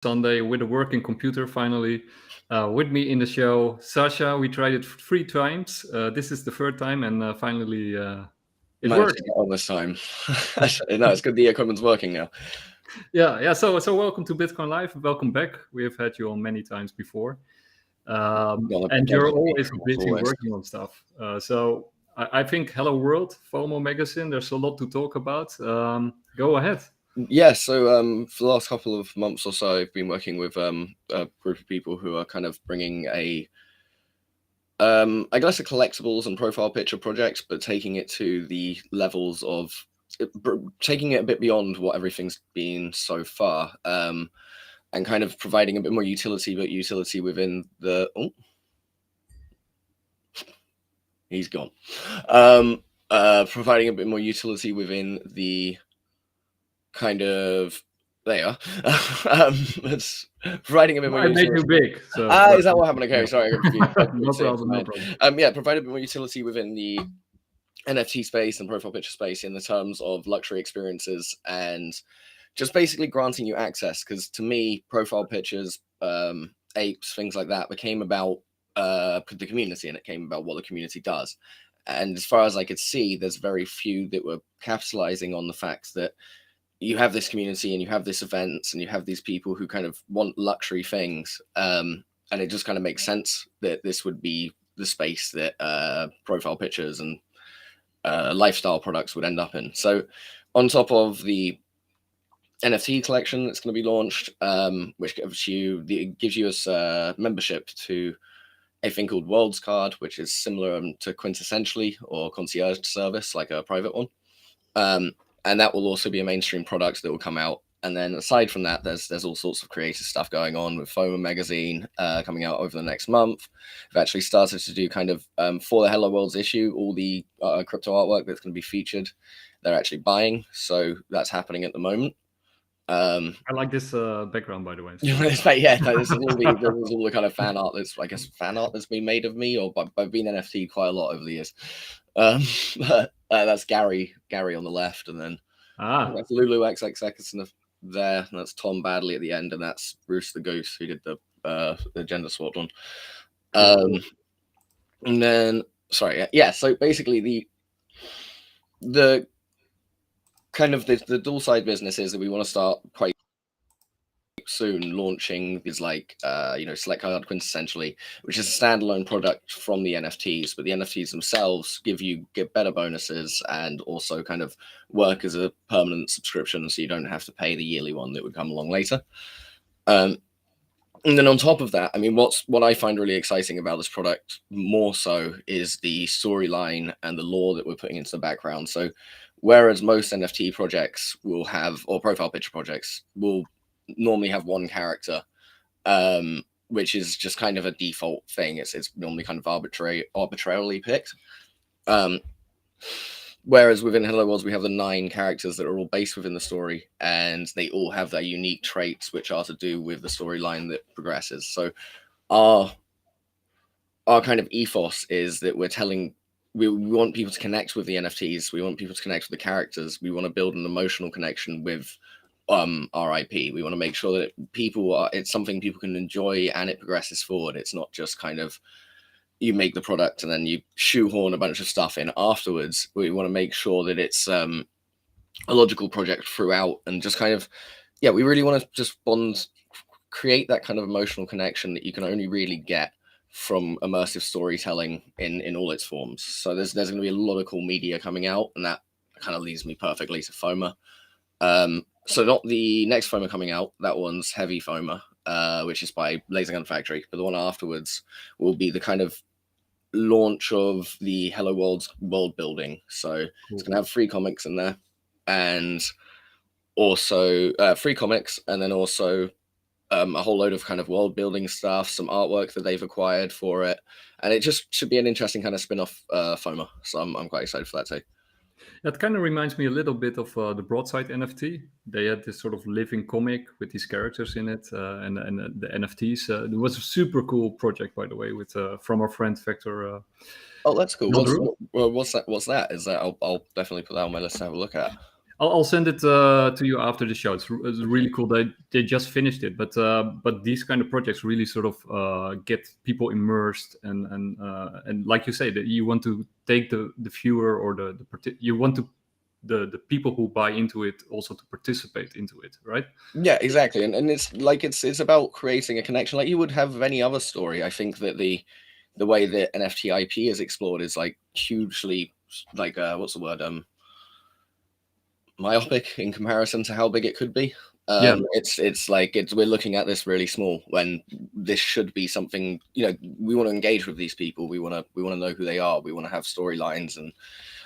Sunday with a working computer finally. With me in the show, Sascha. We tried it 3 times. This is the third time, and finally it Managed worked. to get on this time. No, it's good the equipment's working now. Yeah. So welcome to Bitcoin Live. Welcome back. We have had you on many times before, and you're always busy working on stuff. So I think Hello World, FOMO magazine. There's a lot to talk about. Go ahead. Yeah, so for the last couple of months or so, I've been working with a group of people who are kind of bringing I guess a collectibles and profile picture project, but taking it to the levels of taking it a bit beyond what everything's been so far, and kind of providing a bit more utility, but utility within the. Oh, he's gone. Providing a bit more utility within the kind of there. It's providing a bit more. I made you big. So is that what happened? Okay, sorry. No problem. Yeah, provide a bit more utility within the NFT space and profile picture space in the terms of luxury experiences and just basically granting you access. Because to me, profile pictures, apes, things like that became about the community, and it came about what the community does. And as far as I could see, there's very few that were capitalizing on the fact that you have this community and you have this events and you have these people who kind of want luxury things. And it just kind of makes sense that this would be the space that profile pictures and lifestyle products would end up in. So on top of the NFT collection that's going to be launched, which gives you a membership to a thing called Worlds Card, which is similar to Quintessentially or Concierge service, like a private one. And that will also be a mainstream product that will come out. And then aside from that, there's all sorts of creative stuff going on with FOMO magazine coming out over the next month. I've actually started to do kind of for the Hello Worlds issue, all the crypto artwork that's going to be featured, they're actually buying. So that's happening at the moment. I like this background, by the way. Yeah, this is all the kind of fan art that's been made of me, or I've been NFT quite a lot over the years. That's Gary on the left, and then that's Lulu XXX there, and that's Tom Badley at the end, and that's Bruce the Goose who did the gender swapped one. And then so basically the kind of the dual side business is that we want to start quite soon launching is like Select Card Quintessentially, which is a standalone product from the NFTs, but the NFTs themselves get better bonuses and also kind of work as a permanent subscription, so you don't have to pay the yearly one that would come along later. And then on top of that, I mean, what I find really exciting about this product more so is the storyline and the lore that we're putting into the background. So whereas most NFT projects will have, or profile picture projects will normally have one character, which is just kind of a default thing. It's normally kind of arbitrarily picked. Whereas within Hello Worlds, we have the 9 characters that are all based within the story, and they all have their unique traits, which are to do with the storyline that progresses. So our kind of ethos is that we want people to connect with the NFTs. We want people to connect with the characters. We want to build an emotional connection with our IP. We want to make sure that it's something people can enjoy and it progresses forward. It's not just kind of you make the product and then you shoehorn a bunch of stuff in afterwards. We want to make sure that it's a logical project throughout, and just kind of we really want to just create that kind of emotional connection that you can only really get from immersive storytelling in all its forms. So there's going to be a lot of cool media coming out, and that kind of leads me perfectly to FOMO. So not the next FOMO coming out, that one's Heavy FOMO, which is by Laser Gun Factory, but the one afterwards will be the kind of launch of the Hello Worlds world building. So it's going to have free comics in there, and also free comics, and then also a whole load of kind of world building stuff, some artwork that they've acquired for it, and it just should be an interesting kind of spin-off FOMO. So I'm quite excited for that too. That kind of reminds me a little bit of the Broadside NFT. They had this sort of living comic with these characters in it, and the NFTs. It was a super cool project, by the way, with from our friend Vector. Oh, that's cool. What's that? Is that I'll definitely put that on my list to have a look at. I'll send it to you after the show. It's really cool. They just finished it, but these kind of projects really sort of get people immersed and like you say, that you want to take the viewer or you want to the people who buy into it also to participate into it, right? Yeah, exactly. And it's like it's about creating a connection like you would have with any other story. I think that the way that NFT IP is explored is like hugely like what's the word myopic in comparison to how big it could be. It's like we're looking at this really small when this should be something, you know, we want to engage with these people. We want to know who they are. We want to have storylines, and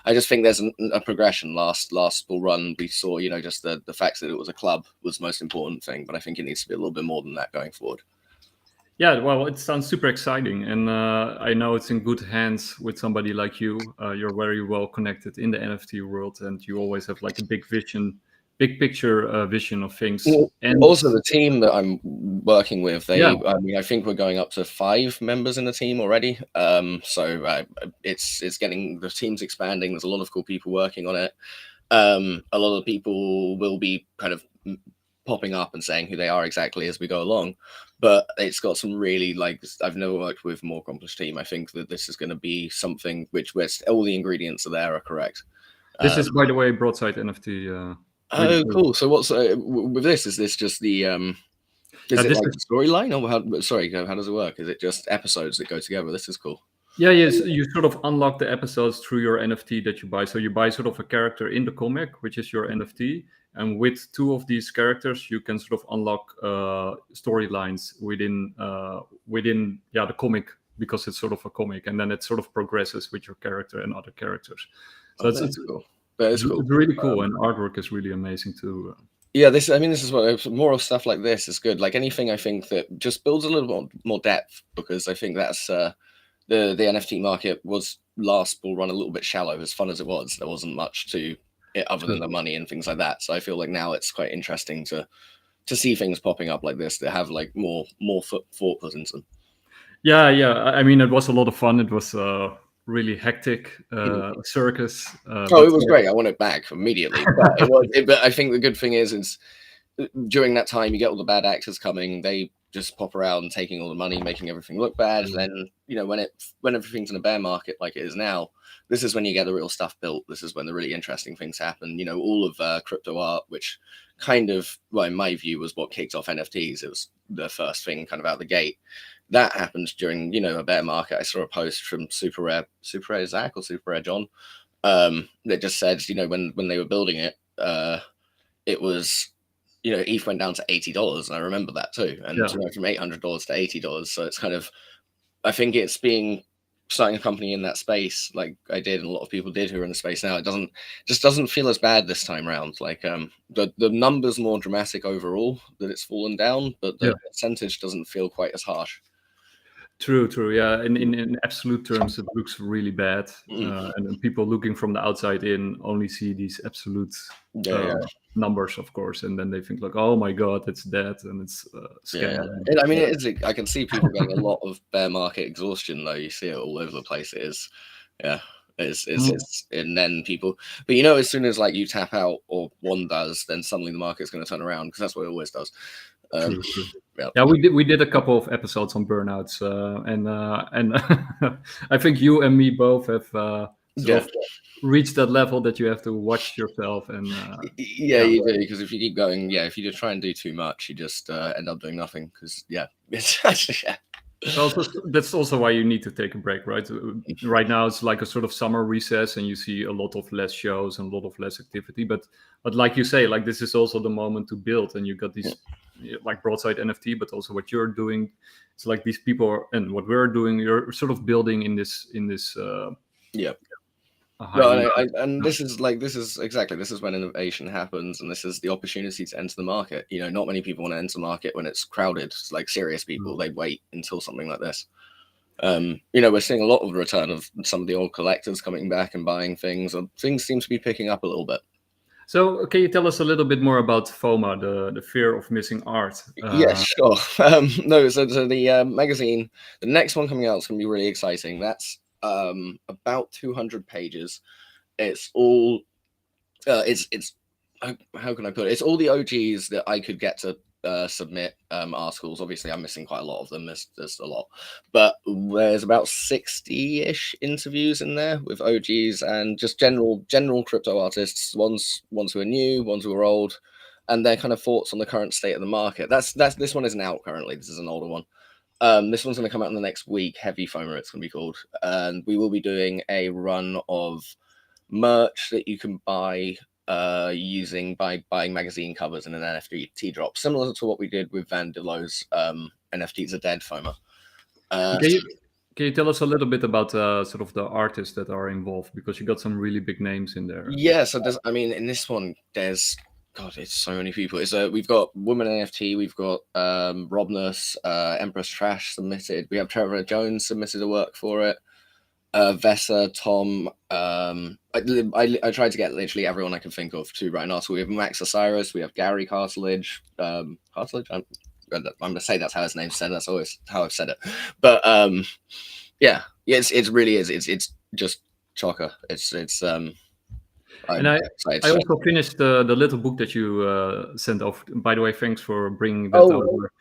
I just think there's a progression. Last bull run, we saw, you know, just the fact that it was a club was the most important thing, but I think it needs to be a little bit more than that going forward. Yeah, well, it sounds super exciting, and I know it's in good hands with somebody like you. You're very well connected in the NFT world, and you always have like a big picture vision of things. Well, and also the team that I'm working with, I mean, I think we're going up to 5 members in the team already. So it's getting, the team's expanding. There's a lot of cool people working on it. A lot of people will be kind of popping up and saying who they are exactly as we go along, but it's got some really, like, I've never worked with a more accomplished team. I think that this is going to be something where all the ingredients are correct. This is, by the way, Broadside NFT. Oh, cool. So what's with this? Is this just the is it like the storyline, or how does it work? Is it just episodes that go together? This is cool. Yeah, yes, you sort of unlock the episodes through your NFT that you buy. So you buy sort of a character in the comic, which is your NFT, and with 2 of these characters, you can sort of unlock storylines within the comic, because it's sort of a comic, and then it sort of progresses with your character and other characters. So it's cool. It's really cool, and artwork is really amazing too. Yeah, this is what more of stuff like this is good. Like anything, I think that just builds a little bit more depth, because I think that's the NFT market was last bull run a little bit shallow. As fun as it was, there wasn't much to it other than the money and things like that. So I feel like now it's quite interesting to see things popping up like this that have like more thought put into them. Yeah. I mean, it was a lot of fun. It was really hectic circus. It was great. I want it back immediately. But I think the good thing is during that time you get all the bad actors coming. They just pop around taking all the money, making everything look bad. And then, you know, when everything's in a bear market like it is now, this is when you get the real stuff built. This is when the really interesting things happen. You know, all of crypto art, which kind of, well, in my view, was what kicked off NFTs. It was the first thing kind of out the gate. That happened during, you know, a bear market. I saw a post from Super Rare Zach or Super Rare John that just said, you know, when they were building it, it was, you know, ETH went down to $80, and I remember that too. And you know, from $800 to $80. So it's kind of, I think it's starting a company in that space like I did, and a lot of people did who are in the space now. It doesn't feel as bad this time around. Like the numbers more dramatic overall, that it's fallen down, but the percentage doesn't feel quite as harsh. True. Yeah, in absolute terms, it looks really bad, and people looking from the outside in only see these absolute numbers, of course, and then they think like, "Oh my God, it's dead," and it's scam. Yeah. I mean, it is. I can see people getting a lot of bear market exhaustion, though. You see it all over the place. It is, it's and then people. But you know, as soon as like you tap out or one does, then suddenly the market's going to turn around, because that's what it always does. True. Yeah, we did a couple of episodes on burnouts, and I think you and me both have reached that level that you have to watch yourself. And you do, because if you keep going, if you just try and do too much, you just end up doing nothing. Because that's also why you need to take a break, right? Right now it's like a sort of summer recess, and you see a lot of less shows and a lot of less activity. But like you say, like this is also the moment to build, and you got these like Broadside NFT, but also what you're doing. It's like these people and what we're doing. You're sort of building in this. And this is when innovation happens, and this is the opportunity to enter the market. You know, not many people want to enter the market when it's crowded. It's like serious people, they wait until something like this. You know, we're seeing a lot of the return of some of the old collectors coming back and buying things, and things seem to be picking up a little bit. So can you tell us a little bit more about FOMA, the fear of missing art? Yes, sure. So the magazine, the next one coming out is going to be really exciting. That's about 200 pages. It's all it's how can I put it? It's all the OGs that I could get to submit articles. Obviously, I'm missing quite a lot of them. There's a lot, but there's about 60-ish interviews in there with OGs and just general crypto artists. Ones who are new, ones who are old, and their kind of thoughts on the current state of the market. This one isn't out currently. This is an older one. This one's going to come out in the next week. Heavy FOMO, it's going to be called, and we will be doing a run of merch that you can buy using by buying magazine covers in an NFT drop, similar to what we did with Van Dillo's NFTs Are Dead FOMO. Can you tell us a little bit about sort of the artists that are involved, because you got some really big names in there? Yeah, so in this one there's it's so many people. We've got Woman NFT, we've got Robness, Empress Trash submitted, we have Trevor Jones submitted a work for it, Vessa, Tom. I tried to get literally everyone I can think of to write an article. We have Max Osiris, we have Gary Cartilage. I'm gonna say that's how his name's said. That's always how I've said it. But it really is. It's just chocker. And I also finished the little book that you sent off. By the way, thanks for bringing that over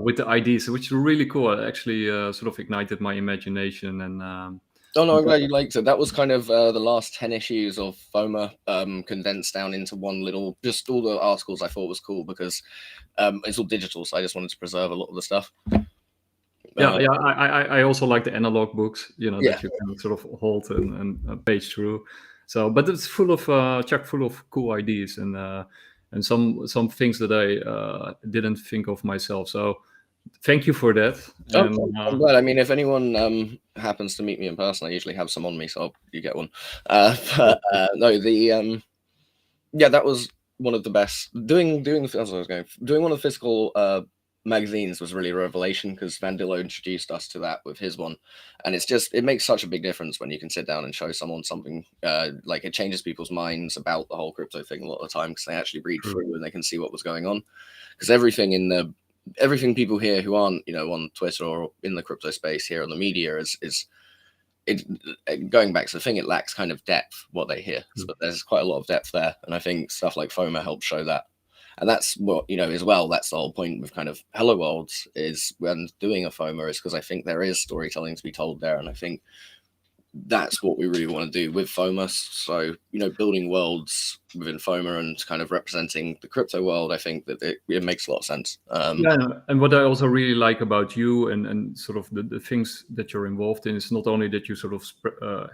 with the ideas, which is really cool. It actually sort of ignited my imagination. And I'm glad you liked it. That was kind of the last 10 issues of FOMO condensed down into one little, just all the articles I thought was cool, because it's all digital, so I just wanted to preserve a lot of the stuff. I also like the analog books, that you can sort of hold and page through. So, but it's full of chock full of cool ideas and some things that I didn't think of myself. So, thank you for that. I'm glad. I mean, if anyone happens to meet me in person, I usually have some on me, so you get one. That was one of the best. Doing one of the physical magazines was really a revelation, because Van Dillo introduced us to that with his one, and it makes such a big difference when you can sit down and show someone something. Like, it changes people's minds about the whole crypto thing a lot of the time, because they actually read through and they can see what was going on. Because everything people hear who aren't on Twitter or in the crypto space here on the media is going back to the thing, it lacks kind of depth what they hear. But there's quite a lot of depth there, and I think stuff like FOMO helps show that. And that's what, as well, that's the whole point with kind of Hello Worlds, is when doing a FOMO, is because I think there is storytelling to be told there. And I think that's what we really want to do with FOMO. So, building worlds within FOMO and kind of representing the crypto world, I think that it makes a lot of sense. And what I also really like about you and sort of the things that you're involved in is not only that you sort of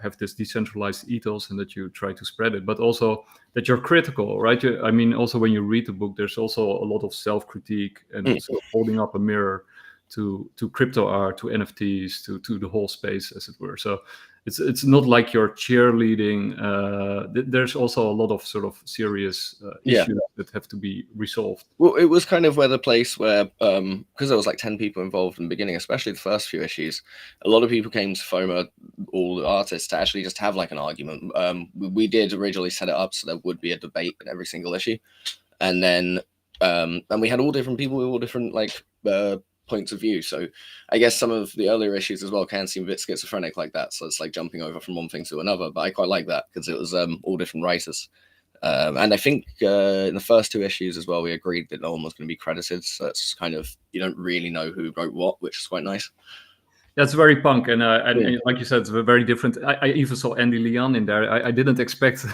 have this decentralized ethos and that you try to spread it, but also that you're critical, right? I mean, also when you read the book, there's also a lot of self-critique and sort of holding up a mirror to crypto art, to NFTs, to the whole space, as it were. So it's not like you're cheerleading. There's also a lot of sort of serious issues that have to be resolved. Well, it was kind of the place where, because there was like 10 people involved in the beginning, especially the first few issues, a lot of people came to FOMO, all the artists, to actually just have like an argument. We did originally set it up so there would be a debate in every single issue. And then and we had all different people with all different points of view. So I guess some of the earlier issues as well can seem a bit schizophrenic like that. So it's like jumping over from one thing to another. But I quite like that, because it was all different writers. And I think in the first two issues as well, we agreed that no one was going to be credited. So it's kind of, you don't really know who wrote what, which is quite nice. That's very punk, and like you said, it's very different. I even saw Andy Leon in there. I didn't expect.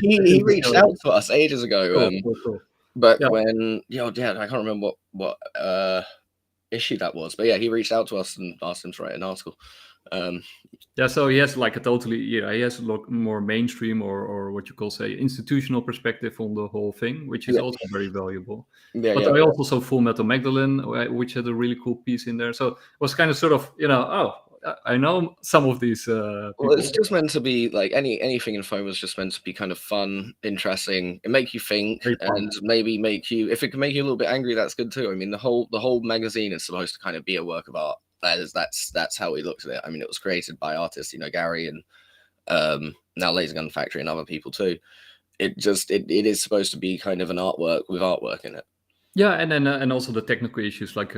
He reached out to us ages ago. Cool. But when I can't remember what issue that was, but he reached out to us and asked him to write an article. So he has like a totally he has a lot more mainstream or what you call institutional perspective on the whole thing, which is also very valuable. I also saw Full Metal Magdalene, which had a really cool piece in there. So it was kind of sort of I know some of these people. Well, it's just meant to be like anything in FOMO is just meant to be kind of fun, interesting, and make you think, and maybe make you, if it can make you a little bit angry, that's good too. I mean, the whole magazine is supposed to kind of be a work of art. That's how we looked at it. I mean, it was created by artists, Gary and now Laser Gun Factory and other people too. It is supposed to be kind of an artwork with artwork in it. Yeah, and then and also the technical issues like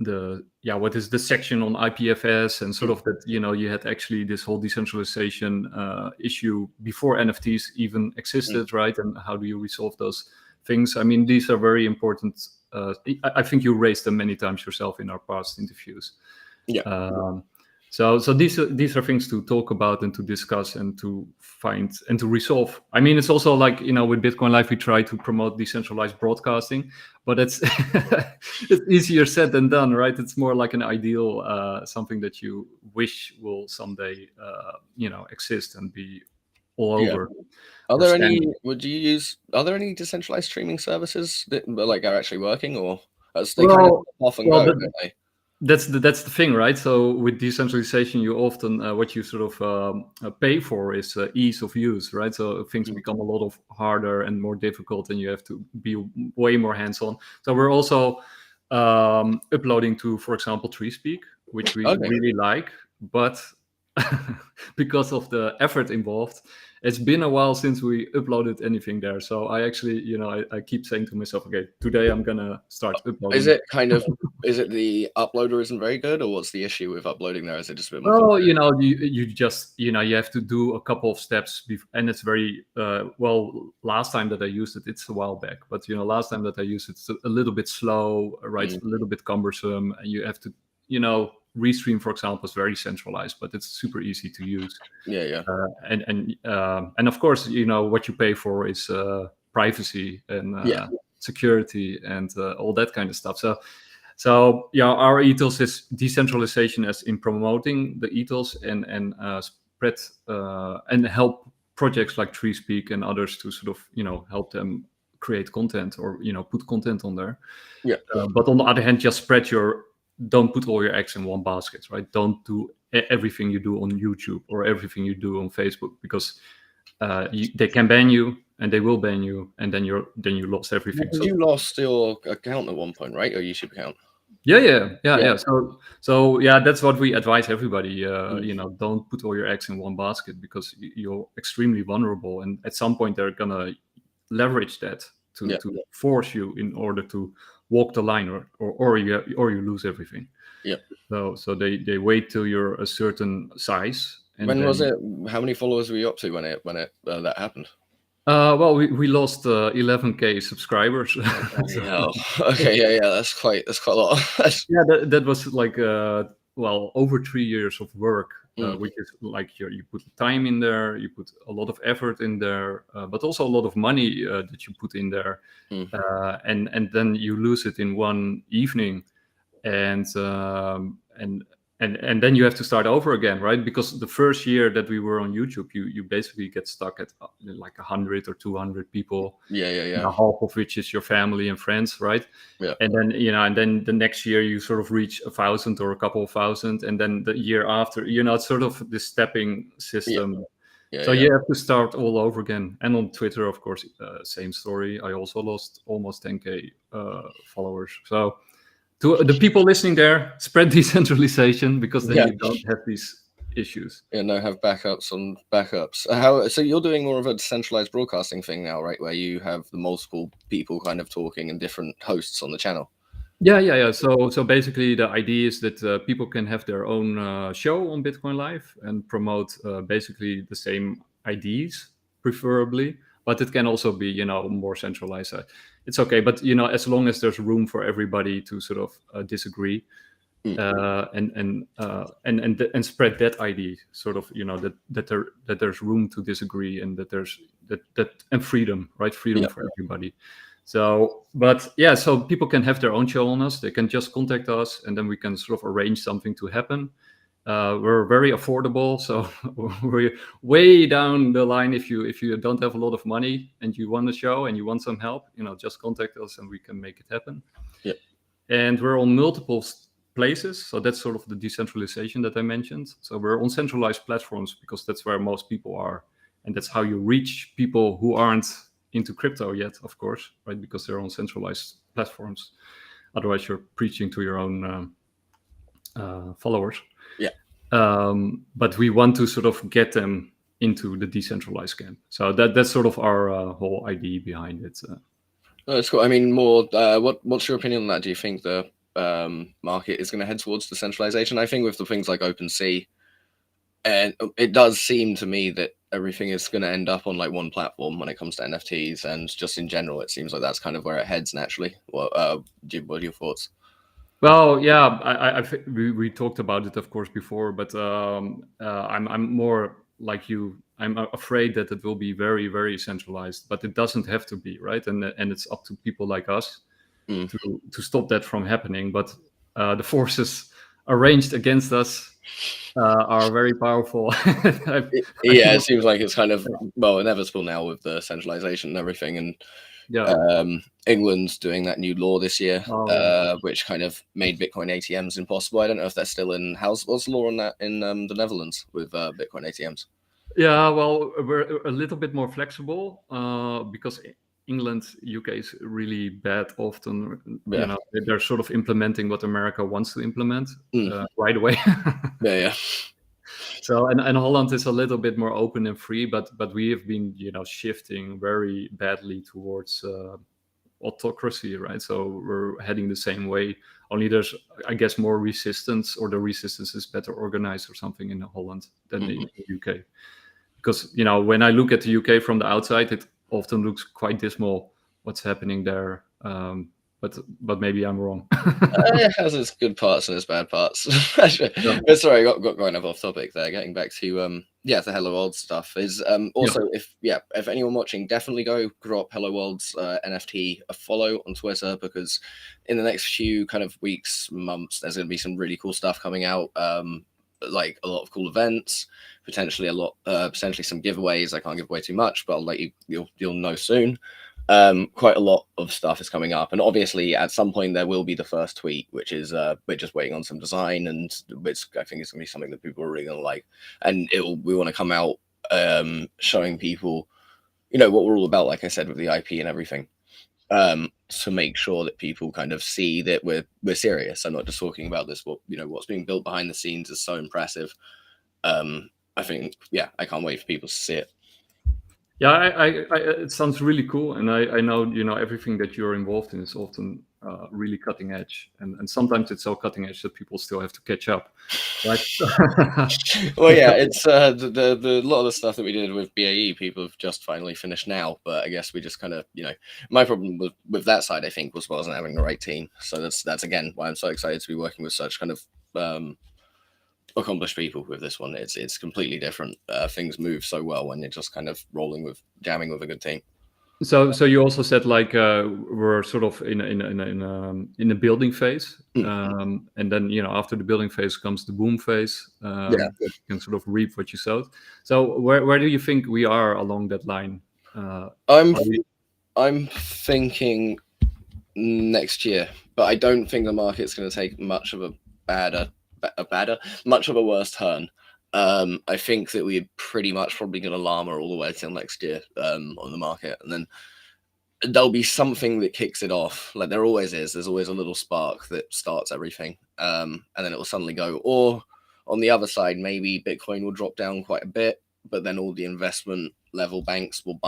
what is the section on IPFS and sort of that, you had actually this whole decentralization issue before NFTs even existed, right? And how do you resolve those things? I mean, these are very important. I think you raised them many times yourself in our past interviews. So these are things to talk about and to discuss and to find and to resolve. I mean, it's also like, with Bitcoin Live, we try to promote decentralized broadcasting, but it's it's easier said than done, right? It's more like an ideal, something that you wish will someday, exist and be all over. Are there any decentralized streaming services that are actually working, or they kind of often go, don't they? That's the thing, right? So with decentralization, you often what you sort of pay for is ease of use, right? So things become a lot of harder and more difficult, and you have to be way more hands-on. So we're also uploading to, for example, TreeSpeak, which we really like, but because of the effort involved, it's been a while since we uploaded anything there. So I actually, I keep saying to myself, okay, today I'm gonna start uploading. Is it the uploader isn't very good, or what's the issue with uploading there? Is it just a bit more? Well, you just, you have to do a couple of steps, and it's very last time that I used it, it's a while back, but last time that I used it, it's a little bit slow, right? A little bit cumbersome, and you have to, Restream, for example, is very centralized, but it's super easy to use. And of course, what you pay for is privacy and security and all that kind of stuff. So our ethos is decentralization, as in promoting the ethos and spread and help projects like TreeSpeak and others to sort of help them create content or put content on there. But on the other hand, just don't put all your eggs in one basket, right? Don't do everything you do on YouTube or everything you do on Facebook, because they can ban you, and they will ban you, and then you lost everything. You lost your account at one point, right? Your YouTube account. Yeah. So that's what we advise everybody. Don't put all your eggs in one basket, because you're extremely vulnerable, and at some point they're gonna leverage that to force you in order to walk the line, or you lose everything. So they wait till you're a certain size. And when was it? How many followers were you up to when that happened? Well, we lost 11K subscribers. Okay, that's quite a lot. That was like over 3 years of work, which is like you put time in there, you put a lot of effort in there, but also a lot of money that you put in there, and then you lose it in one evening, and then you have to start over again, right? Because the first year that we were on YouTube, you basically get stuck at like 100 or 200 people. Half of which is your family and friends, right? And then and then the next year you sort of reach 1,000 or a couple of thousand, and then the year after, it's sort of this stepping system. So you have to start all over again. And on Twitter, of course, same story. I also lost almost 10K followers. So to the people listening there, spread decentralization, because then you don't have these issues. Have backups on backups. So you're doing more of a decentralized broadcasting thing now, right? Where you have the multiple people kind of talking and different hosts on the channel. Yeah. So basically, the idea is that people can have their own show on Bitcoin Live and promote basically the same ideas, preferably. But it can also be, more centralized. It's okay, but as long as there's room for everybody to sort of disagree, and spread that idea, sort of, that there's room to disagree, and that there's and freedom, right? Freedom for everybody. So, so people can have their own show on us. They can just contact us, and then we can sort of arrange something to happen. We're very affordable, so we're way down the line. If you don't have a lot of money and you want a show and you want some help, just contact us and we can make it happen. And we're on multiple places, so that's sort of the decentralization that I mentioned. So we're on centralized platforms because that's where most people are, and that's how you reach people who aren't into crypto yet, of course, right? Because they're on centralized platforms. Otherwise, you're preaching to your own followers. But we want to sort of get them into the decentralized camp. So that's sort of our whole idea behind it. That's cool. I mean, more. What's your opinion on that? Do you think the market is going to head towards decentralization. I think with the things like OpenSea, and it does seem to me that everything is going to end up on like one platform when it comes to NFTs, and just in general, it seems like that's kind of where it heads naturally. What are your thoughts? Well, yeah, I we talked about it, of course, before, but I'm more like you. I'm afraid that it will be very, very centralized, but it doesn't have to be, right? And it's up to people like us to stop that from happening. But the forces arranged against us are very powerful. Yeah, it seems like it's kind of inevitable now with the centralization and everything, and England's doing that new law this year, which kind of made Bitcoin ATMs impossible. I don't know if they're still in house. What's the law on that in the Netherlands with Bitcoin ATMs? Yeah, well, we're a little bit more flexible because England, UK is really bad often. You know, they're sort of implementing what America wants to implement right away. Yeah. So and Holland is a little bit more open and free, but we have been, you know, shifting very badly towards autocracy, right? So we're heading the same way. Only there's, I guess, more resistance, or the resistance is better organized or something in Holland than in the UK. Because, you know, when I look at the UK from the outside, it often looks quite dismal what's happening there. But maybe I'm wrong. It has its good parts and its bad parts. But sorry, I got going off topic there. Getting back to the Hello World stuff is also if anyone watching, definitely go drop Hello World's NFT a follow on Twitter, because in the next few kind of weeks, months, there's going to be some really cool stuff coming out. Like a lot of cool events, potentially some giveaways. I can't give away too much, but I'll let you'll know soon. Quite a lot of stuff is coming up, and obviously at some point there will be the first tweet, which is we're just waiting on some design, and I think it's gonna be something that people are really gonna like, and we want to come out showing people, you know, what we're all about, like I said, with the IP and everything, to make sure that people kind of see that we're serious. I'm not just talking about this. What's being built behind the scenes is so impressive. I think I can't wait for people to see it. Yeah, it sounds really cool, and I know, you know, everything that you're involved in is often really cutting edge, and sometimes it's so cutting edge that people still have to catch up, right? Well, yeah, it's the lot of the stuff that we did with BAE, people have just finally finished now, but I guess we just kind of, you know, my problem with that side, I think, wasn't having the right team. So that's again why I'm so excited to be working with such kind of accomplished people with this one. It's completely different. Things move so well when you're just kind of jamming with a good team. So you also said, like, we're sort of in a building phase, and then, you know, after the building phase comes the boom phase. You can sort of reap what you sowed. So where do you think we are along that line? I'm thinking next year, but I don't think the market's going to take much of much of a worse turn. I think that we're pretty much probably going to llama all the way till next year on the market, and then there'll be something that kicks it off. Like there always is. There's always a little spark that starts everything, and then it will suddenly go. Or on the other side, maybe Bitcoin will drop down quite a bit, but then all the investment level banks will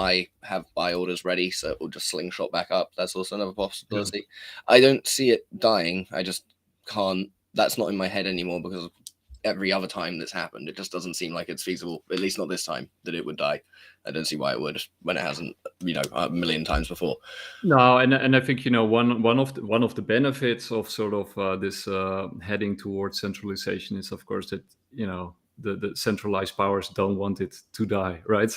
have buy orders ready, so it will just slingshot back up. That's also another possibility. I don't see it dying. I just can't. That's not in my head anymore, because every other time that's happened, it just doesn't seem like it's feasible, at least not this time, that it would die. I don't see why it would, when it hasn't, you know, a million times before. No, and I think, you know, one of the benefits of sort of this heading towards centralization is, of course, that, you know, the centralized powers don't want it to die, right?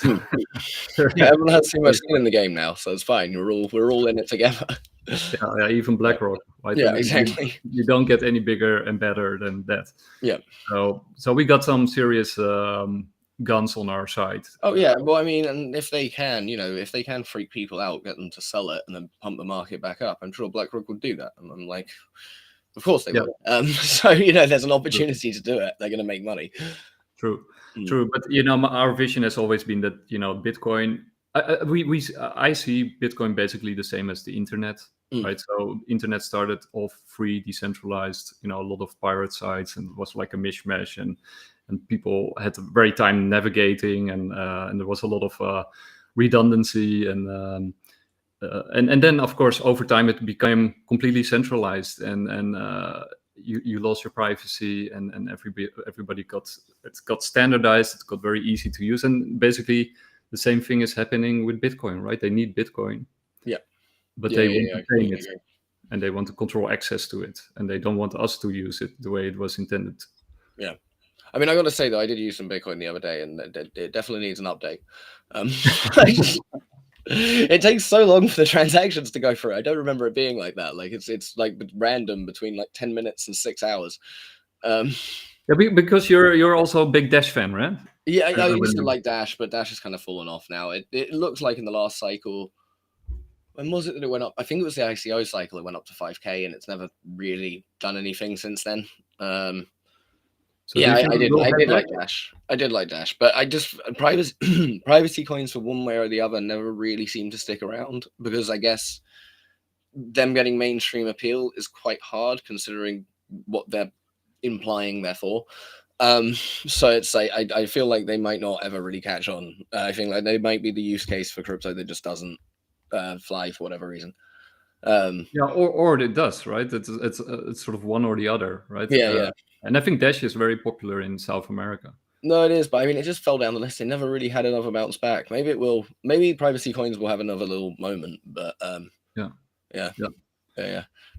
Everyone has too much skin in the game now, so it's fine. We're all in it together. Yeah, even BlackRock, right? Yeah, exactly. You don't get any bigger and better than that. Yeah. So we got some serious guns on our side. Oh yeah, well, I mean, and if they can, you know, if they can freak people out, get them to sell it, and then pump the market back up, I'm sure BlackRock would do that. And I'm like, of course they would. So, you know, there's an opportunity to do it. They're going to make money. True. But, you know, our vision has always been that, you know, Bitcoin. I see Bitcoin basically the same as the internet, right? So internet started off free, decentralized, you know, a lot of pirate sites, and it was like a mishmash, and people had a very time navigating, and there was a lot of redundancy, and and then of course over time it became completely centralized, and you lost your privacy, and everybody got standardized. It got very easy to use, and basically the same thing is happening with Bitcoin, right? They need Bitcoin, but they want to pay it, and they want to control access to it, and they don't want us to use it the way it was intended. Yeah. I mean, I got to say, though, I did use some Bitcoin the other day, and it definitely needs an update. It takes so long for the transactions to go through. I don't remember it being like that. Like it's like random between like 10 minutes and 6 hours. Yeah, because you're also a big Dash fan, right? Yeah, I used to like Dash, but Dash has kind of fallen off now. It looks like in the last cycle, when was it that it went up? I think it was the ICO cycle. It went up to 5K, and it's never really done anything since then. Yeah, I did like Dash. I did like Dash, but I just privacy coins for one way or the other never really seem to stick around, because I guess them getting mainstream appeal is quite hard considering what they're implying therefore. So it's like I feel like they might not ever really catch on. I think like they might be the use case for crypto that just doesn't fly for whatever reason. Yeah, or it does, right? It's sort of one or the other, right? Yeah. And I think Dash is very popular in South America. No, it is, but I mean, it just fell down the list. It never really had another bounce back. Maybe it will. Maybe privacy coins will have another little moment, but yeah.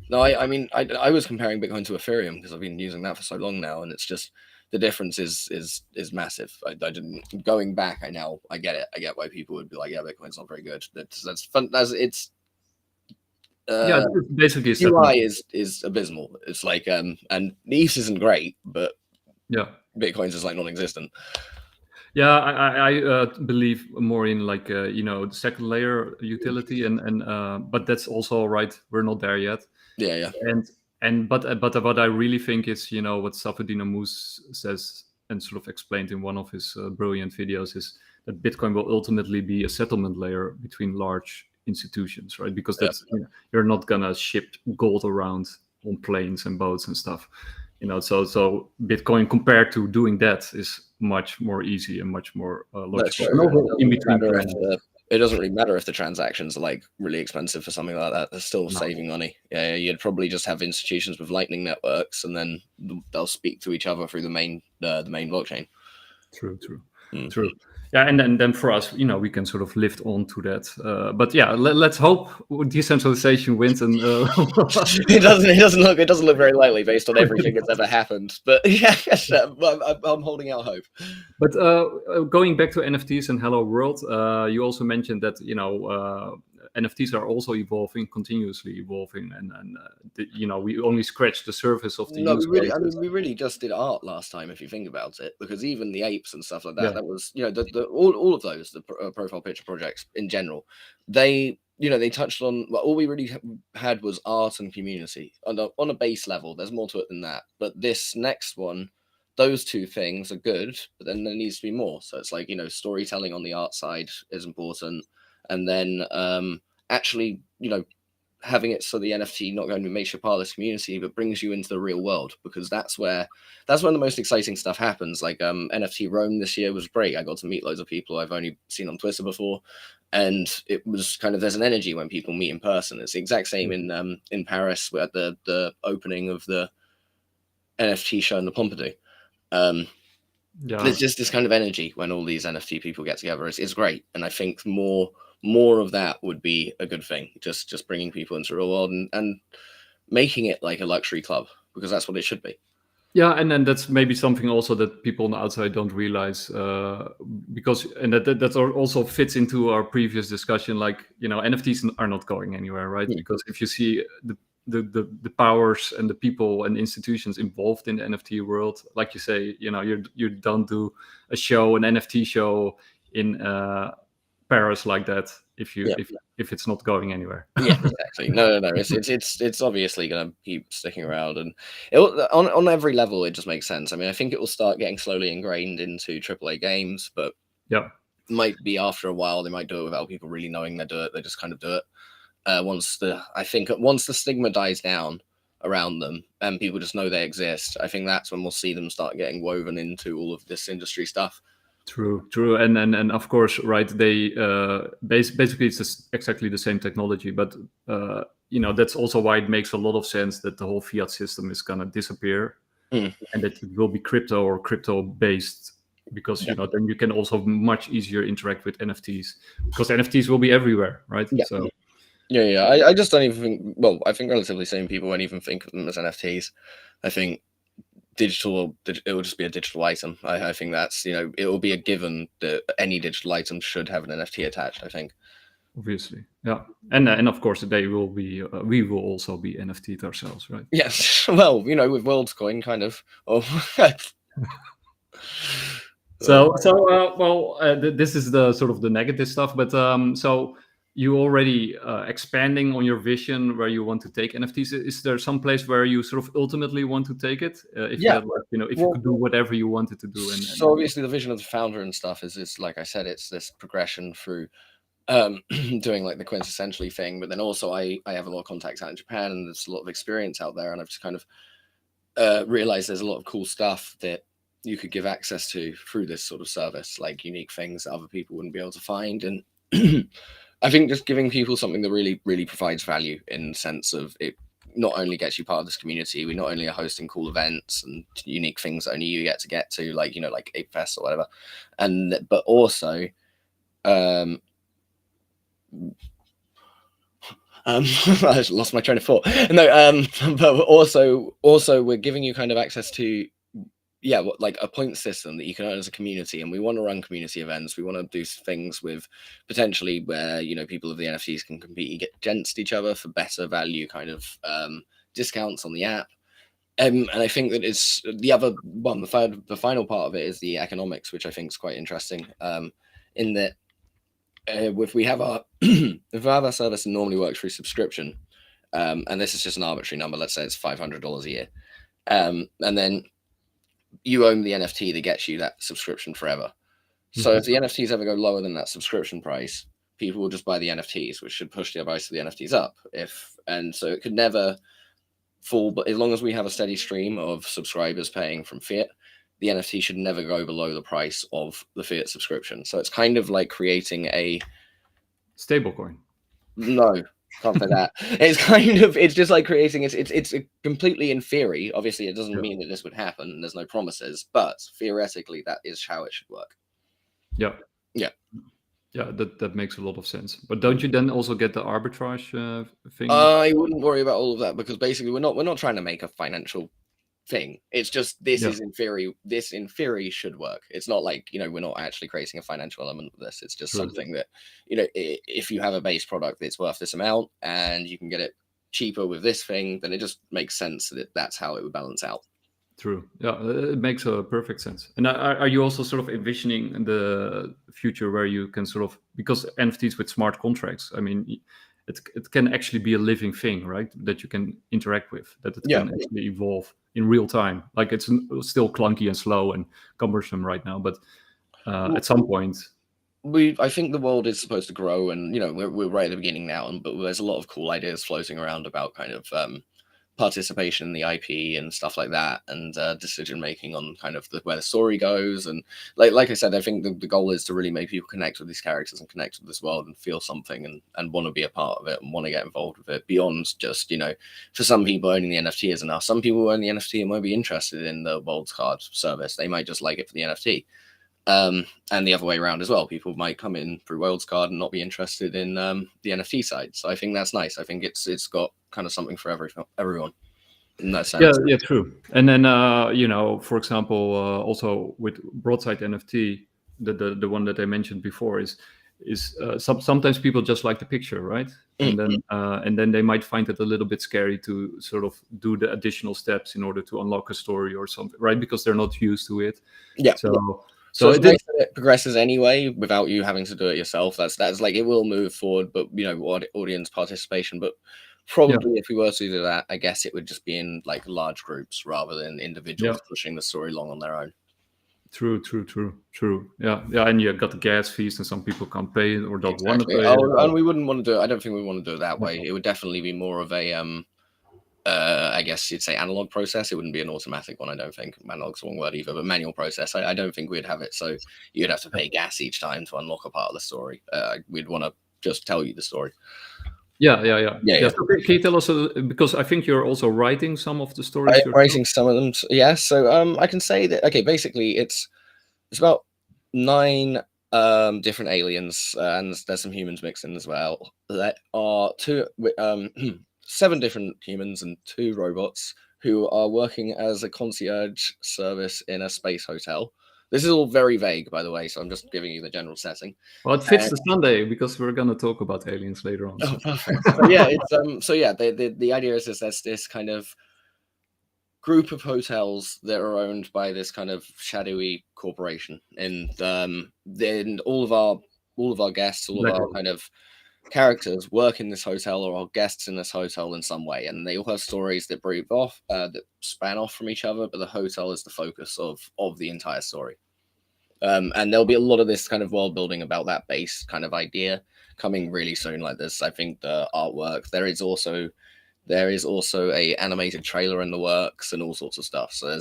No, I mean, I was comparing Bitcoin to Ethereum because I've been using that for so long now, and it's just the difference is massive. I didn't going back. I get it. I get why people would be like, yeah, Bitcoin's not very good. That's fun. It's basically UI is abysmal. It's like and ETH isn't great, but Bitcoin's is like non-existent. Yeah, I believe more in like the second layer utility, and but that's also right. We're not there yet. Yeah. But what I really think is, what Safedino Moose says and sort of explained in one of his brilliant videos, is that Bitcoin will ultimately be a settlement layer between large institutions, right? Because that's you're not gonna ship gold around on planes and boats and stuff, so Bitcoin compared to doing that is much more easy and much more logical. In between, it doesn't really matter if the transactions are like really expensive for something like that. They're still saving money. Yeah, you'd probably just have institutions with Lightning networks, and then they'll speak to each other through the main blockchain. True. Yeah, and then for us, we can sort of lift on to that. But yeah, let's hope decentralization wins. And it doesn't look very likely based on everything that's ever happened. But yeah, I'm holding out hope. But going back to NFTs and Hello World, you also mentioned that NFTs are also continuously evolving, and we only scratched the surface of the. No, we really just did art last time, if you think about it, because even the apes and stuff like that, that was all of those profile picture projects in general, they touched on all we really had was art and community on a base level. There's more to it than that, but this next one, those two things are good, but then there needs to be more. So it's like storytelling on the art side is important. And then actually, having it so the NFT not only makes you part of this community, but brings you into the real world, because that's when the most exciting stuff happens. Like NFT Rome this year was great. I got to meet loads of people I've only seen on Twitter before, and it was kind of, there's an energy when people meet in person. It's the exact same in Paris at the opening of the NFT show in the Pompidou. There's just this kind of energy when all these NFT people get together. It's great, and I think more of that would be a good thing. Just bringing people into the real world and making it like a luxury club, because that's what it should be. Yeah, and then that's maybe something also that people on the outside don't realize, because that also fits into our previous discussion. Like NFTs are not going anywhere, right? Because if you see the powers and the people and institutions involved in the NFT world, like you say, you don't do an NFT show in Paris like that if it's not going anywhere. Yeah, exactly. No. It's obviously going to keep sticking around, and on every level it just makes sense. I mean, I think it will start getting slowly ingrained into AAA games, but might be after a while they might do it without people really knowing they do it. They just kind of do it. Once the stigma dies down around them and people just know they exist, I think that's when we'll see them start getting woven into all of this industry stuff. True, and of course, right? They basically it's exactly the same technology, but that's also why it makes a lot of sense that the whole fiat system is gonna disappear, and that it will be crypto or crypto based, because then you can also much easier interact with NFTs, because NFTs will be everywhere, right? Yeah. So I just don't even think. Well, I think relatively sane people won't even think of them as NFTs. I think it will just be a digital item. I think that's it will be a given that any digital item should have an NFT attached. I think. Obviously, yeah, and of course they will be. We will also be NFT'd ourselves, right? Yes. Well, with WorldsCoin, kind of. Oh. This is the sort of the negative stuff, but so you already expanding on your vision where you want to take NFTs. Is there some place where you sort of ultimately want to take it? If you had, if you could do whatever you wanted to do. So obviously the vision of the founder and stuff is like I said, it's this progression through doing like the quintessentially thing, but then also I have a lot of contacts out in Japan, and there's a lot of experience out there, and I've just kind of realized there's a lot of cool stuff that you could give access to through this sort of service, like unique things that other people wouldn't be able to find. And I think just giving people something that really, really provides value in the sense of it not only gets you part of this community, we not only are hosting cool events and unique things that only you get to, like, like Ape Fest or whatever. But also, I lost my train of thought. No, but also we're giving you kind of access to, like a point system that you can earn as a community, and we want to run community events. We want to do things with potentially where people of the NFTs can compete against each other for better value kind of discounts on the app. And I think that it's the other one. The final part of it is the economics, which I think is quite interesting. In that, if we have our service and normally works through subscription, and this is just an arbitrary number. Let's say it's $500 a year, and then you own the NFT that gets you that subscription forever. So if the NFTs ever go lower than that subscription price, people will just buy the NFTs, which should push the price of the NFTs up. And so it could never fall, but as long as we have a steady stream of subscribers paying from fiat, the NFT should never go below the price of the fiat subscription. So it's kind of like creating a stablecoin. No. Can't say that. It's just like creating it's completely in theory. Obviously, it doesn't mean that this would happen, and there's no promises, but theoretically that is how it should work. Yeah, that makes a lot of sense. But don't you then also get the arbitrage thing? I wouldn't worry about all of that, because basically we're not trying to make a financial thing. It's just this in theory should work. It's not like we're not actually creating a financial element of this. It's just something that if you have a base product that's worth this amount and you can get it cheaper with this thing, then it just makes sense that that's how it would balance out. True. Yeah, it makes a perfect sense. And are you also sort of envisioning the future where you can sort of, because NFTs with smart contracts, I mean, it can actually be a living thing, right? That you can interact with, that it can actually evolve in real time. Like it's still clunky and slow and cumbersome right now, but at some point, I think the world is supposed to grow, and we're right at the beginning now, but there's a lot of cool ideas floating around about kind of participation in the IP and stuff like that, and decision making on kind of where the story goes. And like I said, I think the goal is to really make people connect with these characters and connect with this world and feel something and want to be a part of it and want to get involved with it beyond just for some people owning the NFT is enough. Some people who own the NFT and won't be interested in the Worlds card service. They might just like it for the NFT. And the other way around as well. People might come in through Worlds card and not be interested in the NFT side. So I think that's nice. I think it's got kind of something for everyone in that sense. Yeah, true. And then for example, also with Broadside NFT, the one that I mentioned before is sometimes people just like the picture, right? And then they might find it a little bit scary to sort of do the additional steps in order to unlock a story or something, right? Because they're not used to it. Yeah. So it's nice that it progresses anyway without you having to do it yourself. That's like it will move forward, but audience participation. But probably if we were to do that, I guess it would just be in like large groups rather than individuals pushing the story along on their own. True. Yeah, and you got the gas fees, and some people can't pay it or don't want to pay it. And we wouldn't want to do it. I don't think we want to do it that way. It would definitely be more of a I guess you'd say analog process. It wouldn't be an automatic one, I don't think. Analog's the wrong word either, but manual process. I don't think we'd have it. So you'd have to pay gas each time to unlock a part of the story. We'd want to just tell you the story. Yeah. So can you tell us, because I think you're also writing some of the stories. I'm writing some of them. Yeah. So I can say that, okay, basically it's about 9 different aliens, and there's some humans mixed in as well. That are 7 different humans and 2 robots who are working as a concierge service in a space hotel. This is all very vague, by the way, so I'm just giving you the general setting. Well, it fits the Sunday because we're going to talk about aliens later on. Oh, perfect. So yeah, it's the idea is there's this kind of group of hotels that are owned by this kind of shadowy corporation, and then all of our guests, all of our kind of characters work in this hotel or are guests in this hotel in some way, and they all have stories that breathe off, that span off from each other, but the hotel is the focus of the entire story. And there'll be a lot of this kind of world building about that base kind of idea coming really soon. Like this, I think the artwork, there is also a animated trailer in the works and all sorts of stuff. So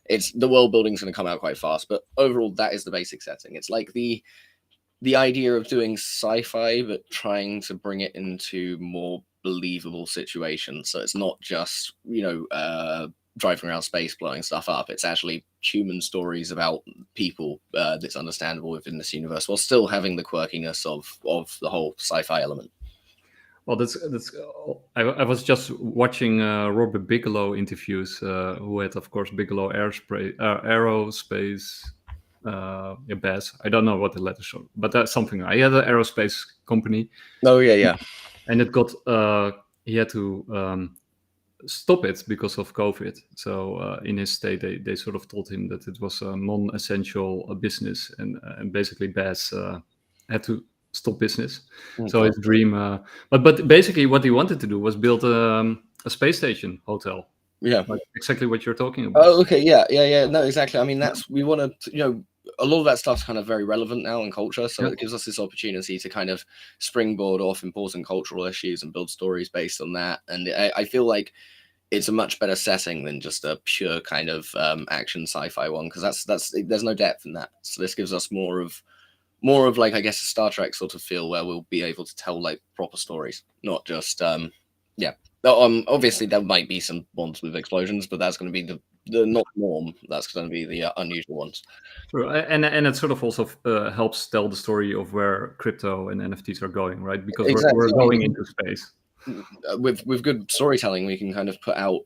it's the world building's going to come out quite fast, but overall that is the basic setting. It's like the idea of doing sci-fi, but trying to bring it into more believable situations. So it's not just, driving around space, blowing stuff up. It's actually human stories about people that's understandable within this universe, while still having the quirkiness of the whole sci-fi element. Well, that's. I was just watching Robert Bigelow interviews, who had, of course, Bigelow Aerospace. BAS. I don't know what the letters are, but that's something. I had an aerospace company. Oh yeah. And it got. He had to stop it because of COVID. So in his state, they sort of told him that it was a non-essential business, and basically BAS had to stop business. Okay. So his dream, but basically what he wanted to do was build a space station hotel. Yeah, like exactly what you're talking about. Oh, okay, yeah. No, exactly. I mean, we want to, a lot of that stuff's kind of very relevant now in culture, so it gives us this opportunity to kind of springboard off important cultural issues and build stories based on that. And I feel like it's a much better setting than just a pure kind of action sci-fi one, because there's no depth in that. So this gives us more of like, I guess, a Star Trek sort of feel, where we'll be able to tell like proper stories, not just obviously there might be some ones with explosions, but that's going to be the not norm. That's going to be the unusual ones. True. And it sort of also helps tell the story of where crypto and NFTs are going, right? Because we're going into space. With good storytelling, we can kind of put out,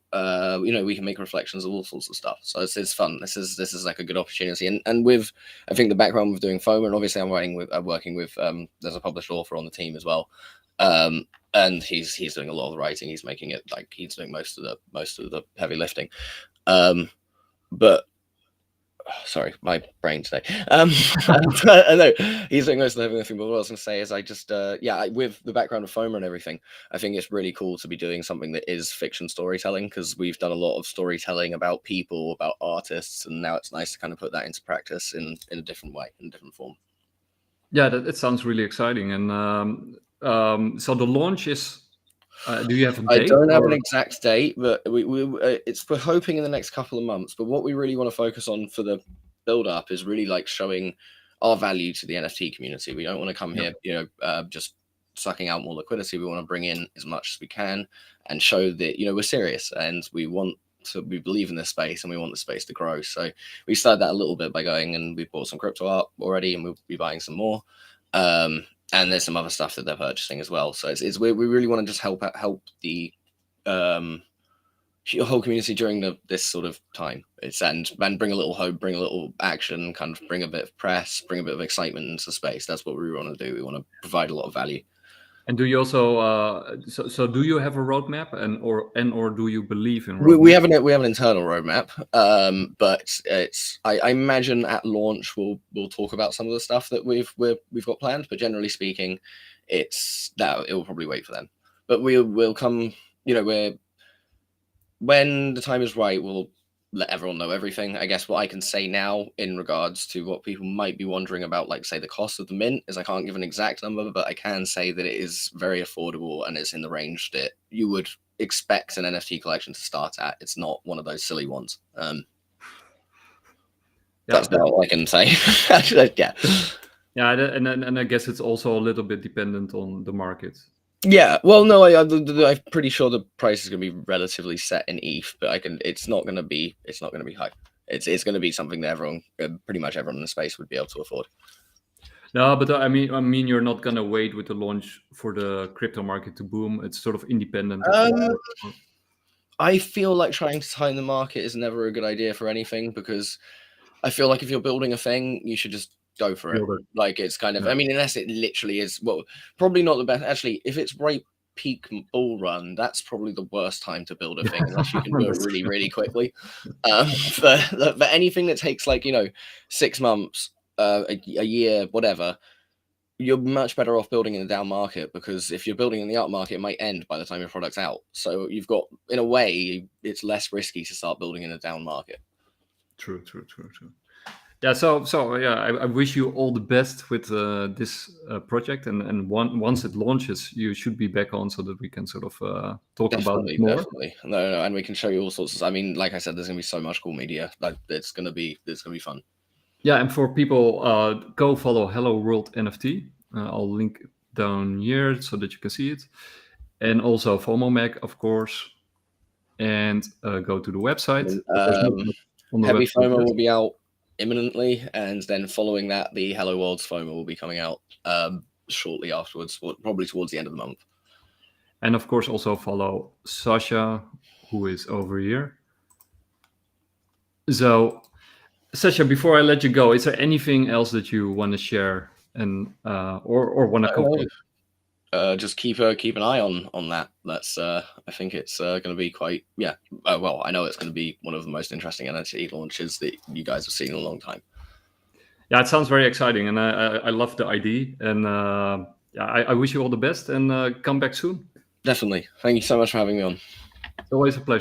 we can make reflections of all sorts of stuff. So it's fun. This is like a good opportunity. And with, I think, the background with doing FOMO, and obviously I'm working with there's a published author on the team as well. And he's doing a lot of the writing. He's making it like he's doing most of the heavy lifting. But sorry, my brain today. I know he's doing most of the heavy lifting. But what I was going to say is, I just with the background of FOMO and everything, I think it's really cool to be doing something that is fiction storytelling, because we've done a lot of storytelling about people, about artists, and now it's nice to kind of put that into practice in a different way, in a different form. Yeah, it sounds really exciting. And so the launch is. Do you have a date? I don't have an exact date, but we're hoping in the next couple of months. But what we really want to focus on for the build up is really like showing our value to the NFT community. We don't want to come here, just sucking out more liquidity. We want to bring in as much as we can and show that, we're serious, and we believe in this space, and we want the space to grow. So we started that a little bit by going, and we bought some crypto art already, and we'll be buying some more. And there's some other stuff that they're purchasing as well. So we really want to just help the whole community during this sort of time. And bring a little hope, bring a little action, kind of bring a bit of press, bring a bit of excitement into space. That's what we want to do. We want to provide a lot of value. And do you also so do you have a roadmap, or do you believe in roadmap? We have an internal roadmap, but I imagine at launch we'll talk about some of the stuff that we've got planned. But generally speaking, it will probably wait for them. But we'll come, when the time is right, we'll let everyone know everything. I guess what I can say now in regards to what people might be wondering about, like, say, the cost of the mint, is I can't give an exact number, but I can say that it is very affordable, and it's in the range that you would expect an NFT collection to start at. It's not one of those silly ones. That's not all I can say. Yeah. Yeah, and I guess it's also a little bit dependent on the market. Yeah, well, no, I'm pretty sure the price is going to be relatively set in ETH, but it's not going to be high. It's going to be something that everyone, pretty much everyone in the space, would be able to afford. No, but I mean, you're not going to wait with the launch for the crypto market to boom. It's sort of independent. I feel like trying to time the market is never a good idea for anything, because I feel like if you're building a thing, you should just go for it. Like, it's kind of, I mean, unless it literally is, well, probably not the best. Actually, if it's right peak bull run, that's probably the worst time to build a thing, unless you can do it really, really quickly. For anything that takes, like, 6 months, a year, whatever, you're much better off building in the down market, because if you're building in the up market, it might end by the time your product's out. So you've got, in a way, it's less risky to start building in a down market. True. Yeah, so yeah, I wish you all the best with this project, and once it launches, you should be back on so that we can sort of talk about it more. Definitely, no, and we can show you all sorts of. I mean, like I said, there's gonna be so much cool media. Like, it's gonna be fun. Yeah, and for people, go follow HelloworldsNFT. I'll link it down here so that you can see it, and also FOMO Mag, of course, and go to the website. Heavy FOMO will be out imminently, and then following that, the Hello Worlds FOMO will be coming out shortly afterwards, probably towards the end of the month. And of course, also follow Sascha, who is over here. So, Sascha, before I let you go, is there anything else that you want to share and or want to cover? Just keep an eye on that. That's I think it's going to be quite, yeah. Well, I know it's going to be one of the most interesting NFT launches that you guys have seen in a long time. Yeah, it sounds very exciting, and I love the idea. And yeah, I wish you all the best, and come back soon. Definitely. Thank you so much for having me on. It's always a pleasure.